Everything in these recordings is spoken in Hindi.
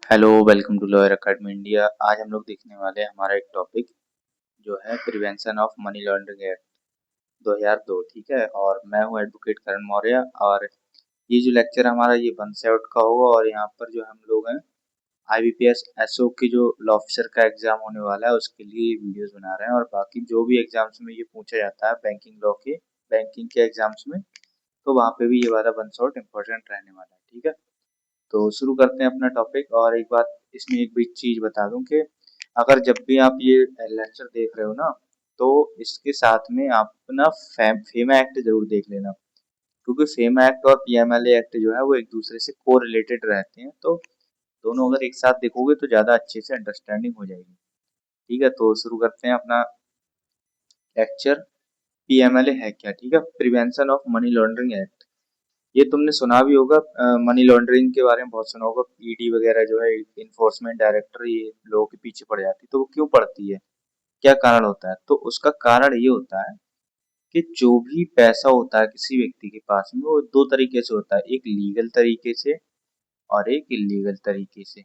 Hello, welcome to lawyer academy India. आज हम लोग देखने वाले हैं हमारा एक टॉपिक जो है prevention of money laundering act 2002। ठीक है, और मैं हूँ एडवोकेट करण मौर्य। और ये जो लेक्चर हमारा ये 1 से आउट का होगा। और यहाँ पर जो हम लोग हैं IBPS SO की जो लॉ ऑफिसर का एग्जाम होने वाला है उसके लिए वीडियोस बना रहे हैं। और बाकी जो भी एग्जाम्स में ये पूछा जाता है बैंकिंग के एग्जाम्स में, तो वहाँ पे भी ये वाला 1 से आउट इम्पोर्टेंट रहने वाला है। ठीक है, तो शुरू करते हैं अपना टॉपिक। और एक बात इसमें एक भी चीज बता दूं कि अगर जब भी आप ये लेक्चर देख रहे हो ना, तो इसके साथ में आप ना फेमा एक्ट जरूर देख लेना, क्योंकि फेमा एक्ट और PMLA एक्ट जो है वो एक दूसरे से को रिलेटेड रहते हैं। तो दोनों अगर एक साथ देखोगे तो ज्यादा अच्छे से अंडरस्टैंडिंग हो जाएगी। ठीक है, तो शुरू करते हैं अपना लेक्चर। PMLA है क्या? ठीक है, prevention of money laundering act. ये तुमने सुना भी होगा, मनी लॉन्ड्रिंग के बारे में बहुत सुना होगा। ED वगैरह जो है, इन्फोर्समेंट डायरेक्टर, ये लोगों के पीछे पड़ जाती है। तो वो क्यों पड़ती है, क्या कारण होता है? तो उसका कारण ये होता है कि जो भी पैसा होता है किसी व्यक्ति के पास में, वो दो तरीके से होता है, एक लीगल तरीके से और एक इलीगल तरीके से।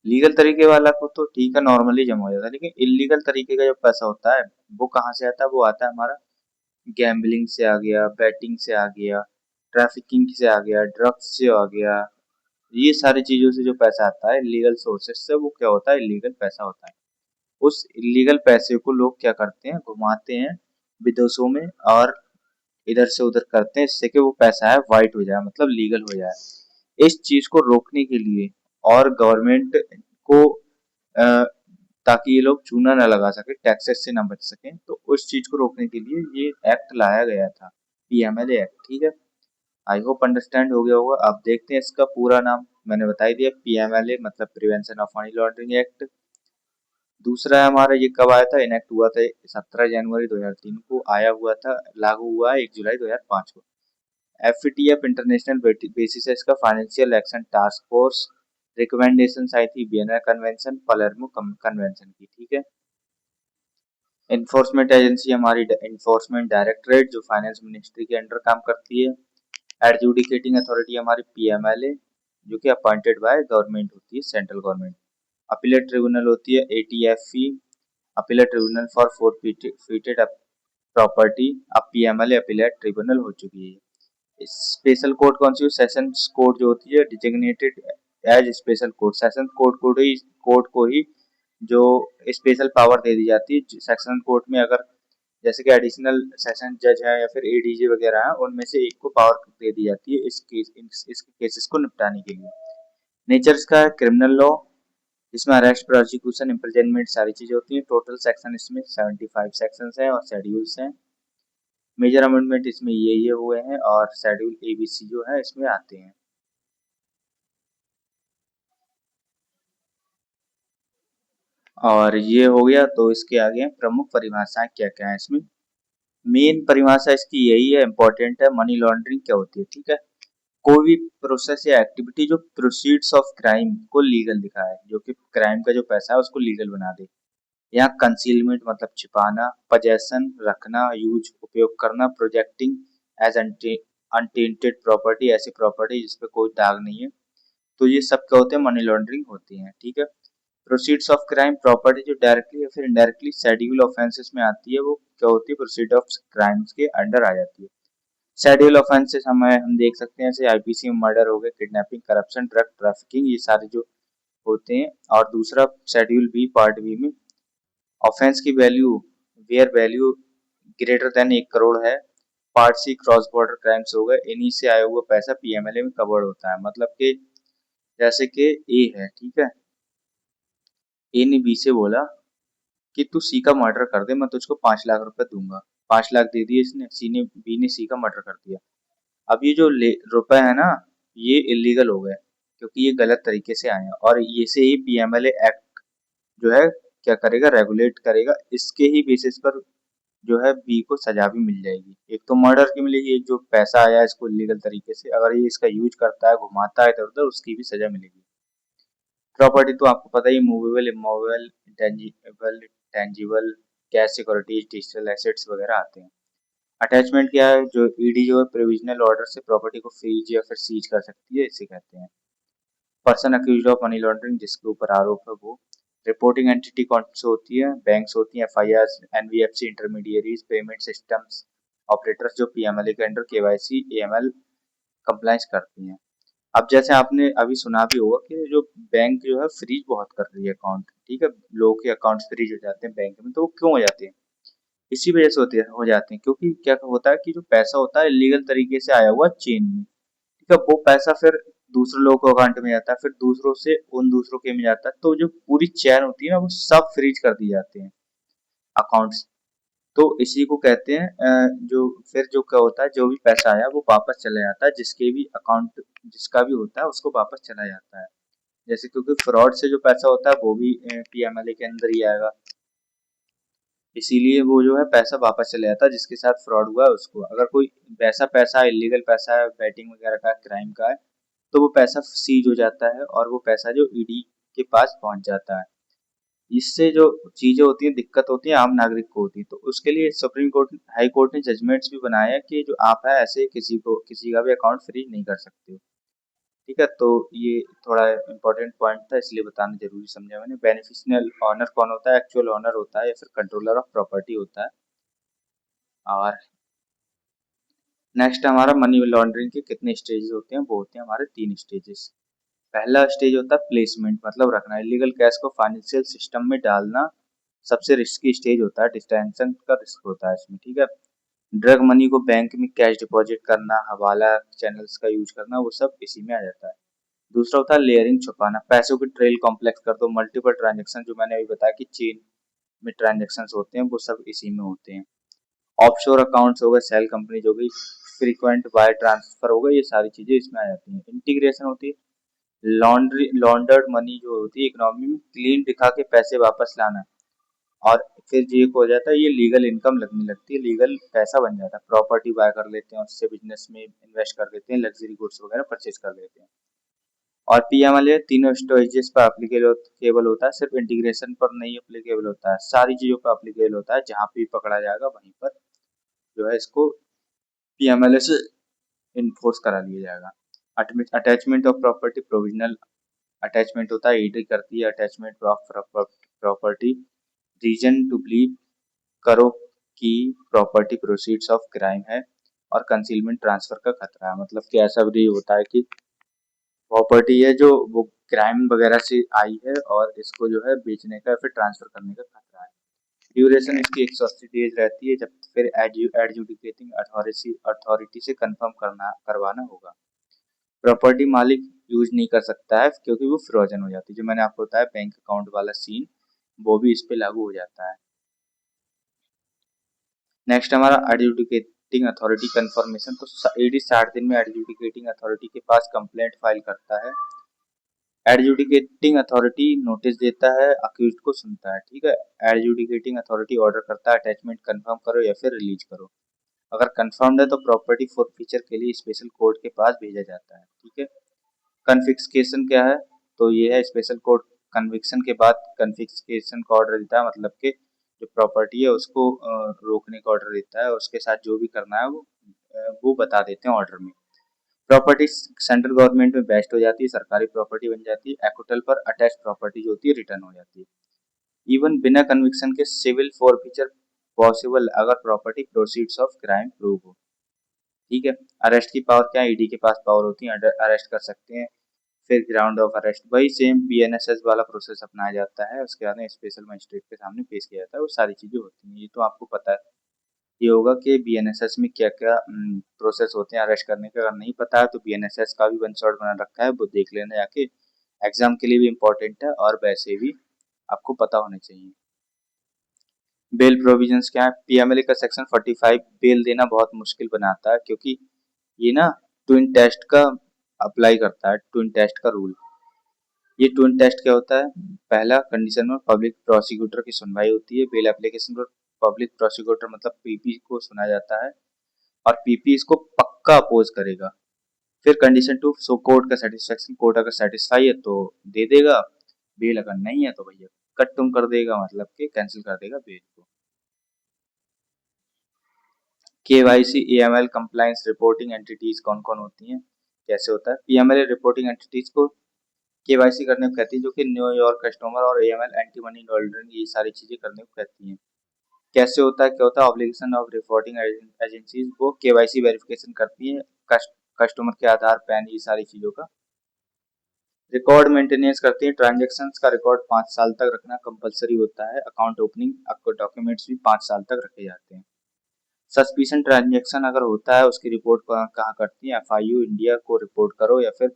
लीगल तरीके वाला को तो ठीक है, नॉर्मली जमा हो जाता है, लेकिन इलीगल तरीके का जो पैसा होता है वो कहाँ से आता है? वो आता है हमारा गैम्बलिंग से आ गया, बैटिंग से आ गया, ट्रैफिकिंग से आ गया, ड्रग्स से आ गया। ये सारी चीजों से जो पैसा आता है इलीगल सोर्सेस से, वो क्या होता है? इलीगल पैसा होता है। उस इलीगल पैसे को लोग क्या करते हैं? घुमाते हैं विदेशों में और इधर से उधर करते हैं, इससे कि वो पैसा है वाइट हो जाए, मतलब लीगल हो जाए। इस चीज को रोकने के लिए और गवर्नमेंट को ताकि ये लोग चूना ना लगा सके, टैक्सेस से ना बच सके, तो उस चीज को रोकने के लिए ये एक्ट लाया गया था, PMLA एक्ट। ठीक है, आई होप अंडरस्टैंड हो गया होगा। अब देखते हैं इसका पूरा नाम। मैंने बता ही दिया, PMLA मतलब prevention of money laundering act. दूसरा है हमारा, ये कब आया था? इनेक्ट हुआ था 17 जनवरी 2003 को आया हुआ था, लागू हुआ है 1 जुलाई 2005 को। FATF इंटरनेशनल बेसिस है इसका, financial action task force. Recommendation आई थी वियना कन्वेंशन, पलेर्मो कन्वेंशन की। ठीक है, इन्फोर्समेंट एजेंसी हमारी इन्फोर्समेंट डायरेक्टरेट, जो फाइनेंस मिनिस्ट्री के अंडर काम करती है। एडजुडिकेटिंग अथॉरिटी हमारी PMLA, जो कि अपॉइंटेड बाय गवर्नमेंट होती है, सेंट्रल गवर्नमेंट। अपीलेट ट्रिब्यूनल होती है ATFE, appellate tribunal for forfeited property. अब PMLA अपीलेट ट्रिब्यूनल हो चुकी है। स्पेशल कोर्ट कौन सी? सेशन कोर्ट जो होती है, designated as special court. Session court को ही जो स्पेशल पावर दे दी जाती है। सेक्शन कोर्ट में अगर जैसे कि एडिशनल सेशन जज है या फिर ADJ वगैरह है, उनमें से एक को पावर दे दी जाती है इस केसेस को निपटाने के लिए। नेचर्स का है क्रिमिनल लॉ, जिसमें अरेस्ट, प्रोसिक्यूशन, इम्प्रिजनमेंट सारी चीजें होती हैं। टोटल सेक्शन इसमें 75 सेक्शंस हैं और शेड्यूल्स हैं। मेजर अमेंडमेंट इसमें ये हुए हैं, और शेड्यूल ABC जो है इसमें आते हैं। और ये हो गया, तो इसके आगे प्रमुख परिभाषाएं क्या क्या है इसमें। मेन परिभाषा इसकी यही है, इंपॉर्टेंट है, मनी लॉन्ड्रिंग क्या होती है। ठीक है, कोई भी प्रोसेस या एक्टिविटी जो प्रोसीड्स ऑफ क्राइम को लीगल दिखाए, जो कि क्राइम का जो पैसा है उसको लीगल बना दे। यहाँ कंसीलमेंट मतलब छिपाना, पजेशन रखना, यूज उपयोग करना, प्रोजेक्टिंग एज अनटेंटेड प्रॉपर्टी, ऐसी प्रॉपर्टी जिसपे कोई दाग नहीं है। तो ये सब क्या होते हैं? मनी लॉन्ड्रिंग होती है। ठीक है, प्रोसीड्स ऑफ क्राइम प्रॉपर्टी जो डायरेक्टली या फिर इनडायरेक्टली शेड्यूल ऑफेंसेस में आती है, वो क्या होती है? प्रोसीड ऑफ क्राइम्स के अंडर आ जाती है। शेड्यूल ऑफेंसेस हम देख सकते हैं, जैसे IPC में मर्डर हो गए, किडनैपिंग, करप्शन, ड्रग ट्रैफिकिंग, ये सारे जो होते हैं। और दूसरा शेड्यूल B पार्ट B में ऑफेंस की value, where value greater than 1 crore है। Part C cross border crimes हो गए, इन्हीं से आया हुआ पैसा PMLA में कवर्ड होता है। मतलब कि जैसे कि A है, ठीक है, A ने B से बोला कि तू C का मर्डर कर दे, मैं तुझको 5 लाख रुपए दूंगा। 5 लाख दे दिए इसने, B ने C का मर्डर कर दिया। अब ये जो रुपए है ना, ये इलीगल हो गए, क्योंकि ये गलत तरीके से आए हैं। और ये से ही PMLA एक्ट जो है क्या करेगा? रेगुलेट करेगा। इसके ही बेसिस पर जो है बी को सजा भी मिल जाएगी। एक तो मर्डर की मिलेगी, एक जो पैसा आया इसको इलीगल तरीके से, अगर ये इसका यूज करता है, घुमाता है इधर उधर, उसकी भी सजा मिलेगी। प्रॉपर्टी तो आपको पता ही, movable, immovable, intangible, tangible, cash securities, digital assets वगैरह आते हैं। अटैचमेंट क्या है? जो ED जो है प्रोविजनल ऑर्डर से प्रॉपर्टी को फ्रीज या फिर सीज कर सकती है, इसे कहते हैं। Person accused of money laundering, जिसके ऊपर आरोप है वो। रिपोर्टिंग एंटिटी कौन सी होती है? बैंक्स होती हैं, FIR, NBFC, intermediaries, payment systems operators, जो पीएमएलए के अंडर केवाईसी एएमएल कंप्लायंस करती हैं। अब जैसे आपने अभी सुना भी होगा कि जो बैंक जो है फ्रीज बहुत कर रही है अकाउंट, ठीक है, लोगों के अकाउंट फ्रीज हो जाते हैं बैंक में, तो वो क्यों हो जाते हैं? इसी वजह से होते हो जाते हैं क्योंकि क्या होता है कि जो पैसा होता है लीगल तरीके से आया हुआ चेन में, ठीक है, वो पैसा फिर दूसरे लोगों को अकाउंट में जाता है, फिर दूसरों से उन दूसरों के में जाता है, तो जो पूरी चेन होती है ना वो सब फ्रीज कर दी जाते हैं अकाउंट्स। तो इसी को कहते हैं जो फिर जो क्या होता है, जो भी पैसा आया वो वापस चला जाता है, जिसके भी अकाउंट जिसका भी होता है उसको वापस चला जाता है। जैसे क्योंकि फ्रॉड से जो पैसा होता है वो भी पीएमएलए के अंदर ही आएगा, इसीलिए वो जो है पैसा वापस चला जाता है जिसके साथ फ्रॉड हुआ है उसको। अगर कोई वैसा पैसा इलीगल पैसा है, बैटिंग वगैरह का, क्राइम का है, तो वो पैसा सीज हो जाता है और वो पैसा जो ईडी के पास पहुंच जाता है। इससे जो चीजें होती हैं, दिक्कत होती है आम नागरिक को होती है, तो उसके लिए सुप्रीम कोर्ट, हाई कोर्ट ने जजमेंट्स भी बनाए हैं कि जो आप है ऐसे किसी का भी अकाउंट फ्रीज नहीं कर सकते हो, ठीक है। तो ये थोड़ा इंपॉर्टेंट पॉइंट था इसलिए बताना जरूरी समझा मैंने। बेनिफिशियल ऑनर कौन होता है? एक्चुअल ऑनर होता है या फिर कंट्रोलर ऑफ प्रॉपर्टी होता है। और नेक्स्ट हमारा मनी लॉन्ड्रिंग के कितने स्टेजेस होते हैं? वो होते हैं हमारे 3 स्टेजेस। पहला स्टेज होता है प्लेसमेंट, मतलब रखना, इलीगल कैश को फाइनेंशियल सिस्टम में डालना सबसे रिस्की स्टेज होता है, डिस्टेंशन का रिस्क होता है इसमें, ठीक है। ड्रग मनी को बैंक में कैश डिपॉजिट करना, हवाला चैनल्स का यूज करना, वो सब इसी में आ जाता है। दूसरा होता है लेयरिंग, छुपाना, पैसों की ट्रेल कॉम्प्लेक्स कर दो, मल्टीपल ट्रांजेक्शन, जो मैंने अभी बताया कि चेन में ट्रांजेक्शन होते हैं वो सब इसी में होते हैं। ऑफशोर अकाउंट्स हो गए, सेल कंपनी हो गई, फ्रीक्वेंट वायर ट्रांसफर हो गए, ये सारी चीजें इसमें आ जाती हैं। इंटीग्रेशन होती है लॉन्डर्ड मनी, जो होती है इकोनॉमी में क्लीन दिखा के पैसे वापस लाना, और फिर ये हो जाता है, ये लीगल इनकम लगने लगती है, लीगल पैसा बन जाता है, प्रॉपर्टी बाय कर लेते हैं, उससे बिजनेस में इन्वेस्ट कर देते हैं, लग्जरी गुड्स वगैरह परचेज कर लेते हैं। और पीएमएलए तीनों स्टेजेस पर अप्लीकेबल होता है, सिर्फ इंटीग्रेशन पर नहीं अप्लीकेबल होता है, सारी चीजों पर अप्लीकेबल होता है, जहां पे पकड़ा जाएगा वहीं पर जो है इसको पीएमएलए से इन्फोर्स करा लिया जाएगा। Attachment of property provisional attachment होता है, ईडी करती है attachment of property, reason to believe करो कि प्रॉपर्टी प्रोसीड्स ऑफ क्राइम है, और कंसीलमेंट ट्रांसफर का खतरा है, मतलब कि ऐसा भी होता है कि प्रॉपर्टी है जो वो क्राइम वगैरह से आई है और इसको जो है बेचने का या फिर ट्रांसफर करने का खतरा है। ड्यूरेशन इसकी 180 डेज रहती है, जब फिर एडजुडिकेटिंग अथॉरिटी से कंफर्म करवाना होगा। प्रॉपर्टी मालिक यूज नहीं कर सकता है क्योंकि वो फ्रोजन हो जाती है, जो मैंने आपको बताया बैंक अकाउंट वाला सीन, वो भी इस पे लागू हो जाता है। नेक्स्ट हमारा एडजुडिकेटिंग अथॉरिटी कंफर्मेशन, तो ईडी 60 दिन में एडजुडिकेटिंग अथॉरिटी के पास कंप्लेंट फाइल करता है। एडजुडिकेटिंग अथॉरिटी नोटिस देता है, अक्यूज्ड को सुनता है, ठीक है। एडजुडिकेटिंग अथॉरिटी ऑर्डर करता है अटैचमेंट कंफर्म करो या फिर रिलीज करो। अगर कंफर्म्ड है तो प्रॉपर्टी फॉरफीचर के लिए स्पेशल कोर्ट के पास भेजा जाता है, ठीक है। कन्फिस्केशन क्या है? तो ये है स्पेशल कोर्ट कन्विक्शन के बाद कन्फिस्केशन का ऑर्डर देता है, मतलब कि जो प्रॉपर्टी है उसको रोकने का ऑर्डर देता है, उसके साथ जो भी करना है वो बता देते हैं ऑर्डर में। प्रॉपर्टी सेंट्रल गवर्नमेंट में बेस्ट हो जाती है, सरकारी प्रॉपर्टी बन जाती है, एक्विटल पर अटैच प्रॉपर्टी जो होती है रिटर्न हो जाती है। इवन बिना कन्विक्शन के सिविल फॉरफीचर पॉसिबल अगर property proceeds of crime prove हो, ठीक है। अरेस्ट की पावर क्या है? ईडी के पास पावर होती है, अरेस्ट कर सकते हैं। फिर ग्राउंड ऑफ अरेस्ट वही सेम बीएनएसएस वाला प्रोसेस अपनाया जाता है, उसके बाद में स्पेशल मजिस्ट्रेट के सामने पेश किया जाता है, वो सारी चीजें होती हैं, ये तो आपको पता है। ये होगा कि बीएनएसएस में क्या क्या प्रोसेस होते हैं अरेस्ट करने का, अगर नहीं पता है तो बीएनएसएस का भी वन शॉट बना रखा है, वो देख लेना जाके, एग्जाम के लिए भी इम्पोर्टेंट है और वैसे भी आपको पता होने चाहिए। बेल प्रोविजंस क्या है? पीएमएलए का सेक्शन 45 बेल देना बहुत मुश्किल बनाता है, क्योंकि ये ना ट्विन टेस्ट का अप्लाई करता है, ट्विन टेस्ट का रूल। ये ट्विन टेस्ट क्या होता है? पहला कंडीशन में पब्लिक प्रोसिक्यूटर की सुनवाई होती है, बेल एप्लीकेशन पर पब्लिक प्रोसिक्यूटर मतलब पीपी को सुना जाता है, और पीपी इसको पक्का अपोज करेगा। फिर कंडीशन 2, सो कोर्ट का सेटिस्फेक्शन, कोर्ट अगर सेटिस्फाई है तो दे देगा बेल, अगर नहीं है तो भैया कट तुम कर देगा, मतलब कि कैंसिल कर देगा बेल को। KYC AML compliance reporting entities कौन कौन होती हैं, कैसे होता है? पीएमएल रिपोर्टिंग एंटिटीज को केवाईसी करने को कहती है, जो कि न्यू योर कस्टमर और एएमएल एंटी मनी लॉन्ड्रिंग ये सारी चीजें करने को कहती हैं। कैसे होता है, क्या होता है, ऑब्लिगेशन ऑफ रिपोर्टिंग एजेंसीज वो केवाईसी वेरिफिकेशन करती है कस्टमर के आधार पैन ये सारी चीजों का। रिकॉर्ड मेंटेनेंस करती है, ट्रांजेक्शन्स का रिकॉर्ड 5 साल तक रखना कंपलसरी होता है। अकाउंट ओपनिंग आपको डॉक्यूमेंट्स भी 5 साल तक रखे जाते हैं। सस्पिशन ट्रांजेक्शन अगर होता है उसकी रिपोर्ट कहाँ करती है, एफआईयू इंडिया को रिपोर्ट करो या फिर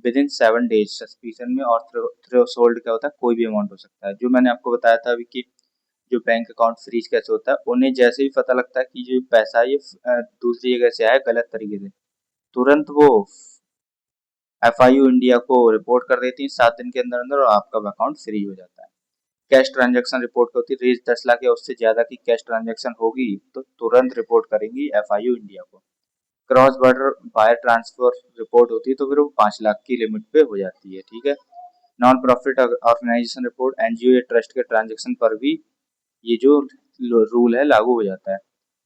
विद इन 7 डेज। सस्पिशन में और थ्रेशोल्ड क्या होता है, कोई भी अमाउंट हो सकता है। जो मैंने आपको बताया था अभी कि जो बैंक अकाउंट फ्रीज कैसे होता है, उन्हें जैसे ही पता लगता है कि जो पैसा है ये दूसरी जगह से आया गलत तरीके से, तुरंत वो एफआईयू इंडिया को रिपोर्ट कर देती है 7 दिन के अंदर अंदर, और आपका अकाउंट फ्री हो जाता है। कैश ट्रांजैक्शन रिपोर्ट होती है, रेज 10 लाख या उससे ज्यादा की कैश ट्रांजैक्शन होगी तो तुरंत रिपोर्ट करेंगी एफआईयू इंडिया को। Cross border wire transfer report होती है तो फिर वो 5 लाख की लिमिट पे हो जाती है। ठीक है। Non profit organisation report, NGO या ट्रस्ट के ट्रांजेक्शन पर भी ये जो रूल है लागू हो जाता है।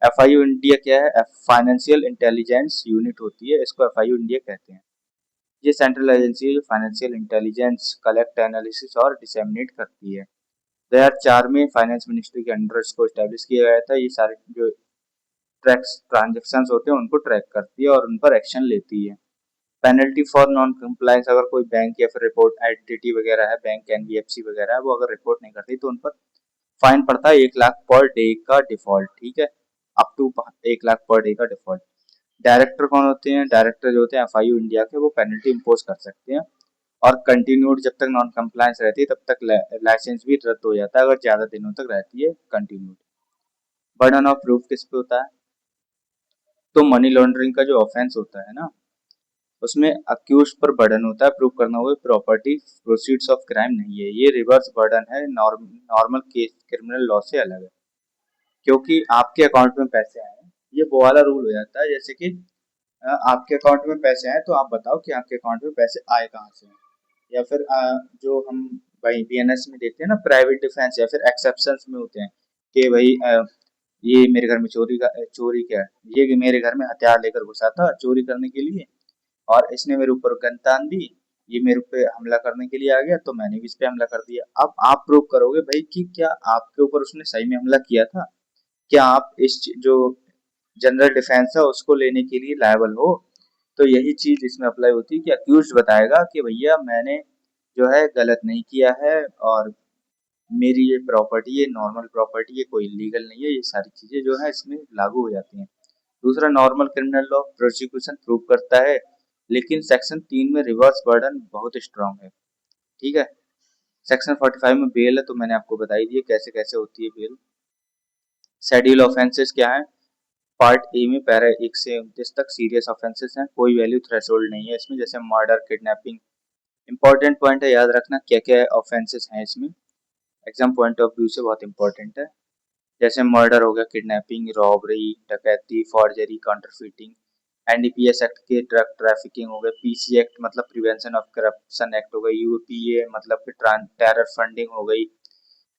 एफआईयू इंडिया क्या है, फाइनेंशियल इंटेलिजेंस यूनिट होती है, इसको एफआईयू इंडिया कहते हैं। ये सेंट्रल एजेंसी है जो फाइनेंशियल इंटेलिजेंस कलेक्ट, एनालिसिस और डिसेमिनेट करती है। 2004 में फाइनेंस मिनिस्ट्री के अंडर इसको स्टैब्लिश किया गया था। ये सारे जो ट्रैक्स ट्रांजेक्शन होते हैं उनको ट्रैक करती है और उन पर एक्शन लेती है। पेनल्टी फॉर नॉन कंप्लायंस, अगर कोई बैंक या फिर रिपोर्ट एंटिटी वगैरह है, बैंक एनबीएफसी वगैरह है, वो अगर रिपोर्ट नहीं करती तो उन पर फाइन पड़ता है 1 लाख पर डे का डिफॉल्ट। ठीक है, up to 1 lakh per day का डिफॉल्ट। डायरेक्टर कौन होते हैं, डायरेक्टर जो होते हैं एफआईयू इंडिया के, वो पेनल्टी इम्पोज कर सकते हैं। और कंटिन्यूड जब तक नॉन कंप्लायंस रहती है तब तक लाइसेंस भी रद्द हो जाता है, अगर ज्यादा दिनों तक रहती है कंटिन्यूड। बर्डन ऑफ प्रूफ किस पे होता है, तो मनी लॉन्ड्रिंग का जो ऑफेंस होता है ना, उसमें अक्यूज पर बर्डन होता है प्रूव करना हुआ प्रॉपर्टी प्रोसीड्स ऑफ क्राइम नहीं है। ये रिवर्स बर्डन है, नॉर्मल केस क्रिमिनल लॉ से अलग है। क्योंकि आपके अकाउंट में पैसे आए हैं, ये वो वाला रूल हो जाता है जैसे कि आपके अकाउंट में पैसे आए तो आप बताओ कि आपके अकाउंट में पैसे आए कहाँ से। या फिर जो हम भाई बीएनएस में देखते हैं ना, प्राइवेट डिफेंस या फिर एक्सेप्शंस में होते हैं कि भाई ये मेरे घर में चोरी क्या है, ये मेरे घर में हथियार लेकर घुसा था चोरी करने के लिए, और इसने मेरे ऊपर गन तान दी, ये मेरे पे हमला करने के लिए आ गया तो मैंने भी इस पे हमला कर दिया। अब आप प्रूव करोगे भाई कि क्या आपके ऊपर उसने सही में हमला किया था, क्या आप इस जो जनरल डिफेंस है उसको लेने के लिए लायबल हो। तो यही चीज इसमें अप्लाई होती है कि अक्यूज बताएगा कि भैया मैंने जो है गलत नहीं किया है, और मेरी ये प्रॉपर्टी ये नॉर्मल प्रॉपर्टी है, कोई इलीगल नहीं है। ये सारी चीजें जो है इसमें लागू हो जाती हैं। दूसरा, normal criminal law prosecution prove करता है, लेकिन सेक्शन 3 में रिवर्स बर्डन बहुत स्ट्रांग है। ठीक है। सेक्शन 45 में बेल है, तो मैंने आपको बताई दी कैसे कैसे होती है बेल। शेड्यूल ऑफेंसेस क्या है, पार्ट ए में पैरा 1 से 29 तक सीरियस ऑफेंसेस हैं, कोई वैल्यू थ्रेशोल्ड नहीं है इसमें, जैसे मर्डर, किडनैपिंग। इंपॉर्टेंट पॉइंट है, याद रखना क्या क्या ऑफेंसेस हैं इसमें, एग्जाम पॉइंट ऑफ व्यू से बहुत इंपॉर्टेंट है। जैसे मर्डर हो गया, किडनैपिंग, रॉबरी, डकैती, फॉर्जरी, काउंटरफीटिंग। एनडीपीएस एक्ट के ड्रग ट्रैफिकिंग हो गए, पीसी एक्ट मतलब प्रिवेंशन ऑफ करप्शन एक्ट हो गई, यूपीए मतलब कि टेरर फंडिंग हो गई,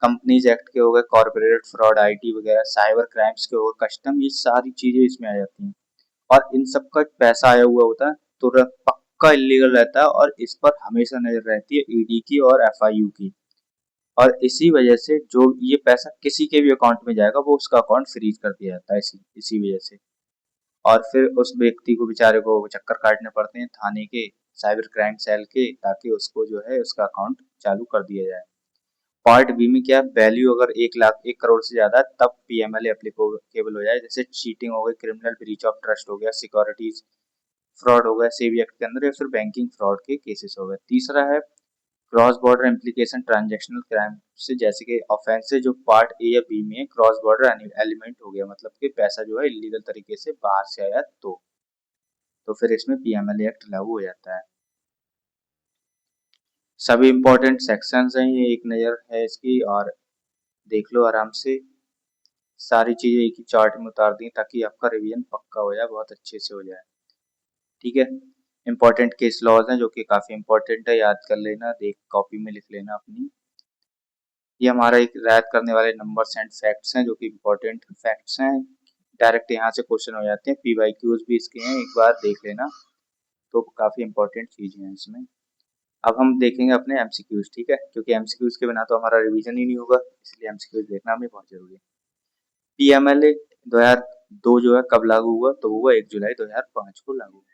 कंपनीज एक्ट के हो गए, कॉर्पोरेट फ्रॉड, आईटी वगैरह, साइबर क्राइम्स के हो गए, कस्टम, ये सारी चीजें इसमें आ जाती हैं। और इन सब का पैसा आया हुआ होता है तो पक्का इलीगल रहता है, और इस पर हमेशा नजर रहती है ईडी की और एफआईयू की। और इसी वजह से जो ये पैसा किसी के भी अकाउंट में जाएगा वो उसका अकाउंट फ्रीज कर दिया जाता है इसी वजह से। और फिर उस व्यक्ति को बेचारे को चक्कर काटने पड़ते हैं थाने के, साइबर क्राइम सेल के, ताकि उसको जो है उसका अकाउंट चालू कर दिया जाए। पार्ट बी में क्या, वैल्यू अगर 1 लाख 1 करोड़ से ज्यादा तब पीएमएल एप्लीकेबल हो जाए, जैसे चीटिंग हो गई, क्रिमिनल ब्रीच ऑफ ट्रस्ट हो गया, सिक्योरिटीज फ्रॉड हो गया सेबी एक्ट के अंदर, या फिर बैंकिंग फ्रॉड के केसेस हो गए। तीसरा है cross border implication transactional crime से, जैसे कि ऑफेंस से जो पार्ट ए या बी में है, क्रॉस बॉर्डर एलिमेंट हो गया, मतलब कि पैसा जो है इलीगल तरीके से बाहर से आया तो फिर इसमें पीएमएल एक्ट लागू हो जाता है। सभी इंपॉर्टेंट सेक्शंस हैं, ये एक नज़र है इसकी, और देख लो आराम से। सारी चीजें एक ही चार्ट में उतार दी ताकि आपका रिवीजन पक्का हो जाए, बहुत अच्छे से हो जाए। ठीक है। इंपॉर्टेंट केस लॉज हैं जो कि काफी इंपॉर्टेंट है, याद कर लेना, देख कॉपी में लिख लेना अपनी। ये हमारा एक रैद करने वाले नंबर्स एंड फैक्ट्स हैं जो कि इंपॉर्टेंट फैक्ट्स हैं, डायरेक्ट यहाँ से क्वेश्चन हो जाते हैं। पीवाईक्यूज भी इसके हैं, एक बार देख लेना, तो काफी इंपॉर्टेंट चीजें हैं इसमें। अब हम देखेंगे अपने एमसीक्यूज, ठीक है, क्योंकि एमसीक्यूज के बिना तो हमारा रिवीजन ही नहीं होगा, इसलिए एमसीक्यूज देखना हमें बहुत जरूरी है। पीएमएलए 2002 जो है कब लागू हुआ, तो वो 1 जुलाई 2005 को लागू हुआ।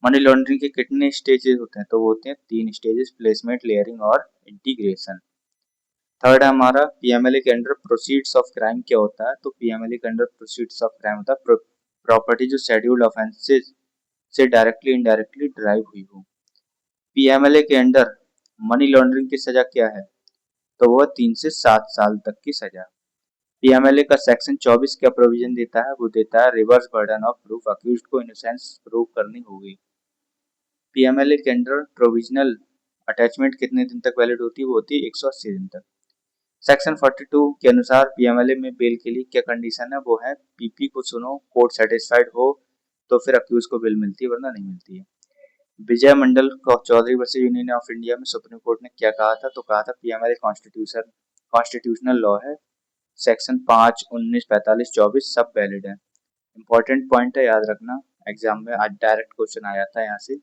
मनी लॉन्ड्रिंग के कितने स्टेजेस होते हैं, तो वो होते हैं 3 स्टेजेस, प्लेसमेंट, लेयरिंग और इंटीग्रेशन। थर्ड है हमारा पीएमएलए के अंडर प्रोसीड्स ऑफ क्राइम क्या होता है, तो पीएमएलए के अंडर प्रोसीड्स ऑफ क्राइम होता है प्रॉपर्टी जो शेड्यूल्ड ऑफेंसेस से डायरेक्टली इनडायरेक्टली ड्राइव हुई हो। पीएमएलए के अंडर मनी लॉन्ड्रिंग की सजा क्या है, तो वह 3 से 7 साल तक की सजा। पीएमएलए का सेक्शन 24 क्या प्रोविजन देता है, वो देता है reverse burden of proof, accused को इनोसेंस प्रूव करनी होगी। पीएमएलए के अंडर प्रोविजनल अटैचमेंट कितने दिन तक वैलिड होती है, वो होती है 180 दिन तक। सेक्शन 42 के अनुसार पीएमएलए में बेल के लिए क्या कंडीशन है, वो है पीपी को सुनो, कोर्ट सेटिस्फाइड हो तो फिर अक्यूज को बेल मिलती है, वरना नहीं मिलती है। Vijay Mandal Chaudhary versus union of India में सुप्रीम कोर्ट ने क्या कहा था, तो कहा था पीएमएलए कॉन्स्टिट्यूशनल लॉ है, सेक्शन 5, 19, 45, 24 सब वैलिड है। इंपॉर्टेंट पॉइंट है, याद रखना, एग्जाम में आज डायरेक्ट क्वेश्चन आ जाता है यहाँ से।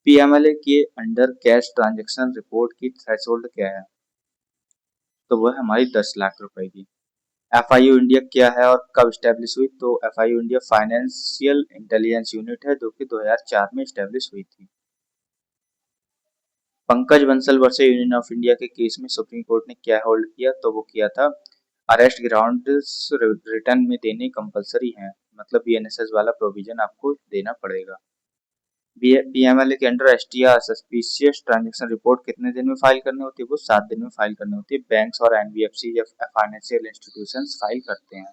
पीएमएलए के अंडर कैश ट्रांजैक्शन रिपोर्ट की थ्रेशोल्ड क्या है, तो वो है हमारी 10 लाख रुपए की। एफआईयू इंडिया क्या है और कब स्टैब्लिश हुई, तो FIU India financial intelligence unit है, जो कि 2004 में स्टैब्लिश हुई थी। Pankaj Bansal versus union of India के केस में सुप्रीम कोर्ट ने क्या होल्ड किया, तो वो किया था अरेस्ट ग्राउंड्स रिटर्न में देने कंपलसरी हैं, मतलब बीएनएसएस वाला प्रोविजन आपको देना पड़ेगा। पीएमएलए के under STR suspicious transaction report कितने दिन में फाइल करनी होती है, वो 7 दिन में फाइल करनी होती है। बैंक्स और एनबीएफसी या फाइनेंशियल इंस्टीट्यूशंस फाइल करते हैं।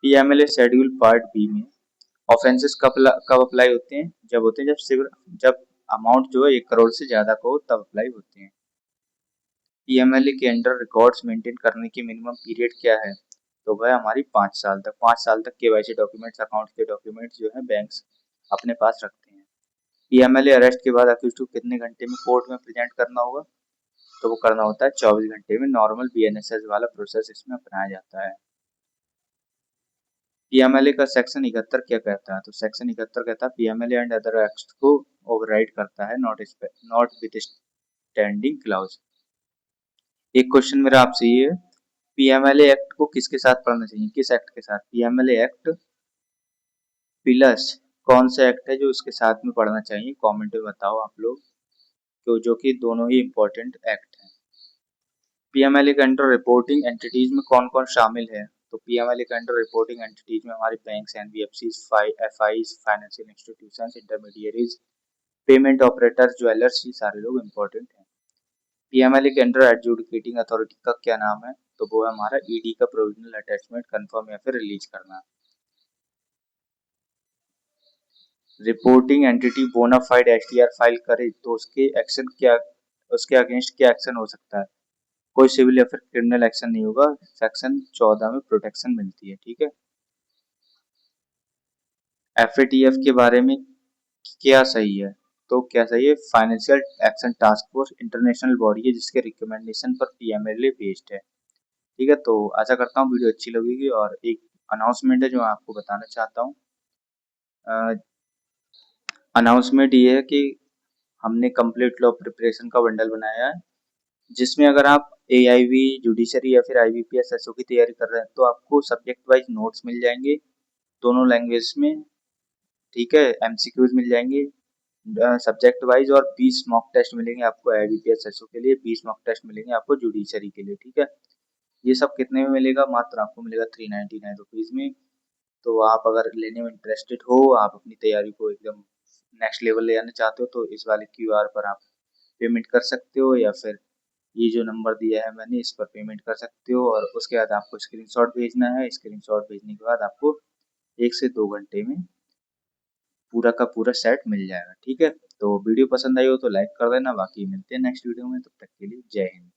पीएमएलए शेड्यूल पार्ट बी में ऑफेंसेस कब अप्लाई होते हैं, जब होते हैं जब अमाउंट जो है 1 करोड़ से ज्यादा को तब अप्लाई होते हैं। पीएमएलए के अंडर रिकॉर्ड्स मेंटेन करने की मिनिमम पीरियड क्या है, तो वह हमारी 5 साल तक। 5 साल तक केवाईसी डॉक्यूमेंट्स, अकाउंट के डॉक्यूमेंट्स जो है बैंक्स अपने पास रखते हैं। पीएमएलए अरेस्ट के बाद अक्यूज्ड को कितने घंटे में कोर्ट में प्रेजेंट करना होगा, तो वो करना होता है 24 घंटे में। नॉर्मल बीएनएसएस वाला प्रोसेस इसमें अपनाया जाता है। पीएमएलए का सेक्शन 71 क्या कहता है, तो सेक्शन 71 कहता है पीएमएलए एंड अदर एक्ट्स को ओवरराइड करता है, नॉट विद स्टैंडिंग क्लाउज। एक क्वेश्चन मेरा आपसे ये है, पीएमएलए एक्ट को किसके साथ पढ़ना चाहिए, किस एक्ट के साथ, पीएमएलए एक्ट प्लस कौन सा एक्ट है जो इसके साथ में पढ़ना चाहिए, कमेंट में बताओ आप लोग, तो जो कि दोनों ही इंपॉर्टेंट एक्ट हैं। पीएमएलए के अंडर रिपोर्टिंग एंटिटीज में कौन कौन शामिल है, तो पीएमएलए के अंडर रिपोर्टिंग एंटिटीज में हमारे banks, NBFCs, FIIs, financial institutions, intermediaries, payment operators, jewellers, ये सारे लोग इंपॉर्टेंट हैं। पीएमएलए के अंडर एडजुडिकेटिंग अथॉरिटी का क्या नाम है, तो वो है हमारा ईडी का प्रोविजनल अटैचमेंट कंफर्म या फिर रिलीज करना। Reporting entity bona fide STR file करे तो उसके अगेंस्ट क्या एक्शन हो सकता है, कोई सिविल या फिर क्रिमिनल एक्शन नहीं होगा, सेक्शन 14 में प्रोटेक्शन मिलती है, ठीक है। एफएटीएफ के बारे में क्या सही है, तो क्या सही है, financial action task force international body है जिसके रिकमेंडेशन पर पीएमएलए बेस्ड है, ठीक है। तो आशा करता हूँ वीडियो अच्छी लगेगी, और एक अनाउंसमेंट है जो मैं आपको बताना चाहता हूँ। अनाउंसमेंट ये है कि हमने कंप्लीट लॉ प्रिपरेशन का बंडल बनाया है, जिसमें अगर आप एआईवी, जुडिशरी या फिर आईबीपीएस एसओ की तैयारी कर रहे हैं तो आपको सब्जेक्ट वाइज नोट्स मिल जाएंगे दोनों लैंग्वेज में, ठीक है। एमसीक्यूज मिल जाएंगे सब्जेक्ट वाइज, और 20 मॉक टेस्ट मिलेंगे आपको आईबीपीएस एसओ के लिए, 20 मॉक टेस्ट मिलेंगे आपको जुडिशरी के लिए, ठीक है। ये सब कितने में मिलेगा, मात्र आपको मिलेगा 399 रुपीज में। तो आप अगर लेने में इंटरेस्टेड हो, आप अपनी तैयारी को एकदम नेक्स्ट लेवल ले जाना चाहते हो, तो इस वाले क्यूआर पर आप पेमेंट कर सकते हो, या फिर ये जो नंबर दिया है मैंने इस पर पेमेंट कर सकते हो। और उसके बाद आपको स्क्रीनशॉट भेजना है, स्क्रीनशॉट भेजने के बाद आपको 1 से 2 घंटे में पूरा का पूरा सेट मिल जाएगा, ठीक है। तो वीडियो पसंद आई हो तो लाइक कर देना, बाकी मिलते हैं नेक्स्ट वीडियो में, तब तक के लिए जय हिंद।